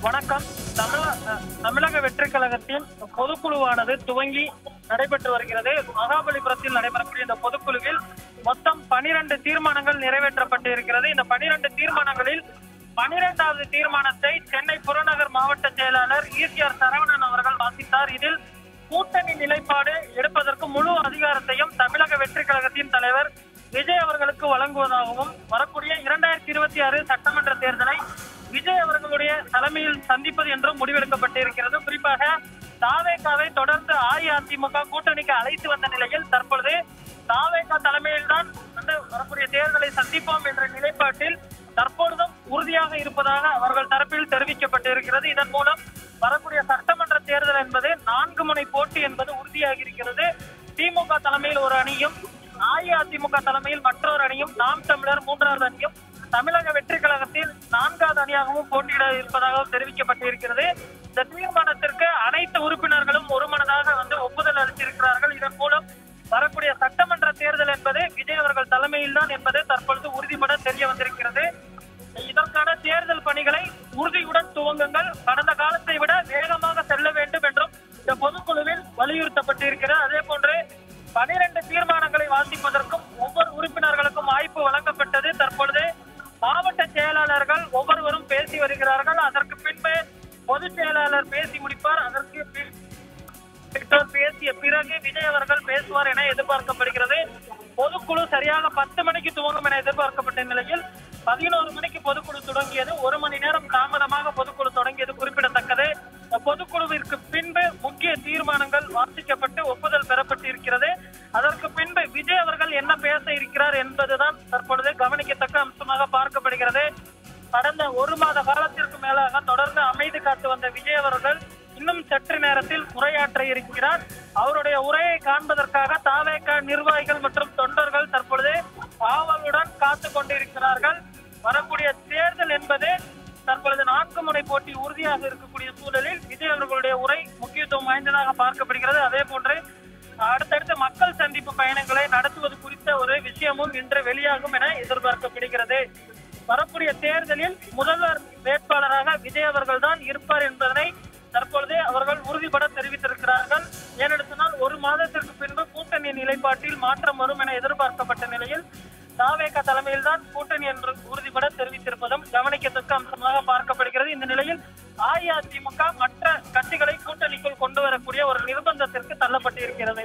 வணக்கம். தமிழக வெற்றி கழகத்தின் பொதுக்குழுவானது துவங்கி நடைபெற்று வருகிறது. மகாபலிபுரத்தில் நடைபெறக்கூடிய இந்த பொதுக்குழுவில் மொத்தம் 12 தீர்மானங்கள் நிறைவேற்றப்பட்டு இருக்கிறது. இந்த 12 தீர்மானங்களில் 12வது தீர்மானத்தை சென்னை புறநகர் மாவட்ட செயலாளர் ஈசிஆர் சரவணன் அவர்கள் வாசித்தார். இதில் கூட்டணி நிலைப்பாடு எடுப்பதற்கு முழு அதிகாரத்தையும் தமிழக வெற்றி கழகத்தின் தலைவர் விஜய் அவர்களுக்கு வழங்குவதாகவும், வரக்கூடிய 2026 சட்டமன்ற தேர்தலை விஜய் அவர்களுடைய தலைமையில் சந்திப்பது என்றும் முடிவெடுக்கப்பட்டிருக்கிறது. குறிப்பாக தாவேகாவை தொடர்ந்து அஇஅதிமுக கூட்டணிக்கு அழைத்து வந்த நிலையில் தற்பொழுது தாவேகா தலைமையில் தான் வரக்கூடிய தேர்தலை சந்திப்போம் என்ற நிலைப்பாட்டில் தற்பொழுதும் உறுதியாக இருப்பதாக அவர்கள் தரப்பில் தெரிவிக்கப்பட்டிருக்கிறது. இதன் மூலம் வரக்கூடிய சட்டமன்ற தேர்தல் என்பது 4 முனை போட்டி என்பது உறுதியாகி இருக்கிறது. திமுக தலைமையில் ஒரு அணியும், அஇஅதிமுக தலைமையில் மற்றொரு அணியும், நாம் தமிழர் 3வது அணியும், தமிழக வெற்றி கழகத்தில் 4வது அணியாகவும் போட்டியிட இருப்பதாக தெரிவிக்கப்பட்டிருக்கிறது. இந்த தீர்மானத்திற்கு அனைத்து உறுப்பினர்களும் ஒருமனதாக ஒப்புதல் அளித்திருக்கிறார்கள். இதன் மூலம் வரக்கூடிய சட்டமன்ற தேர்தல் என்பது விஜய் அவர்கள் தலைமையில் தான் என்பது தற்பொழுது உறுதிபட தெரிய வந்திருக்கிறது. இதற்கான தேர்தல் பணிகளை உறுதியுடன் துவங்குங்கள், கடந்த காலத்தை விட வேகமாக செல்ல வேண்டும் என்றும் இந்த பொதுக்குழுவில் வலியுறுத்தப்பட்டிருக்கிறது. அதே போன்று 12 தீர்மானங்களை வாசிப்பதற்கும் ஒவ்வொரு உறுப்பினர்களுக்கும் வாய்ப்பு வழங்கப்பட்டது. தற்பொழுது மாவட்ட செயலாளர்கள் ஒவ்வொருவரும் பேசி வருகிறார்கள். அதற்கு பின்பு பொதுச் செயலாளர் பேசி முடிப்பார். அதற்கு பேசிய பிறகு விஜய் அவர்கள் பேசுவார் என எதிர்பார்க்கப்படுகிறது. பொதுக்குழு சரியாக 10 மணிக்கு துவங்கும் என எதிர்பார்க்கப்பட்ட நிலையில் 11 மணிக்கு பொதுக்குழு தொடங்கியது. 1 மணி நேரம் தாமதமாக பொதுக்குழு தொடங்கியது குறிப்பிடத்தக்கது. பொதுக்குழுவிற்கு பின்பு முக்கிய தீர்மானங்கள் வாசிக்கப்பட்டு ஒப்புதல் பெறப்பட்டிருக்கிறது. அதற்கு பின்பு விஜய் அவர்கள் என்ன பேச இருக்கிறார் என்பதுதான் தற்பொழுது கவனிக்கத்தக்க அம்சமாக பார்க்கப்படுகிறது. கடந்த 1 மாத காலத்திற்கு மேலாக தொடர்ந்து அமைதி காத்து வந்த விஜய் அவர்கள் இன்னும் சற்று நேரத்தில் உரையாற்ற இருக்கிறார். அவருடைய உரையை காண்பதற்காக தாவேகா நிர்வாகிகள் மற்றும் தொண்டர்கள் தற்பொழுது ஆவலுடன் காத்து கொண்டிருக்கிறார்கள். வரக்கூடிய தேர்தல் என்பது தற்பொழுது 4 முனை போட்டி உறுதியாக இருக்கக்கூடிய சூழலில் விஜய் அவர்களுடைய உரை முக்கியத்துவம் வாய்ந்ததாக பார்க்கப்படுகிறது. அதே போன்று அடுத்தடுத்த மக்கள் சந்திப்பு பயணங்களை நடத்துவது குறித்த ஒரு விஷயமும் இன்று வெளியாகும் என எதிர்பார்க்கப்படுகிறது. வரக்கூடிய தேர்தலில் முதல்வர் வேட்பாளராக விஜய் அவர்கள் தான் இருப்பார் என்பதனை தற்பொழுது அவர்கள் உறுதிபட தெரிவித்திருக்கிறார்கள். ஏனெடுத்தால் 1 மாதத்திற்கு பின்பு கூட்டணி நிலைப்பாட்டில் மாற்றம் வரும் என எதிர்பார்க்கப்பட்ட நிலையில் தாவேகா தலைமையில் தான் கூட்டணி என்று உறுதிபட தெரிவித்திருப்பதும் கவனிக்கத்தக்க அம்சமாக பார்க்கப்படுகிறது. இந்த நிலையில் அஇஅதிமுக மற்ற கட்சிகளை கூட்டணிக்குள் கொண்டு வரக்கூடிய ஒரு நிர்பந்தத்திற்கு தள்ளப்பட்டிருக்கிறது.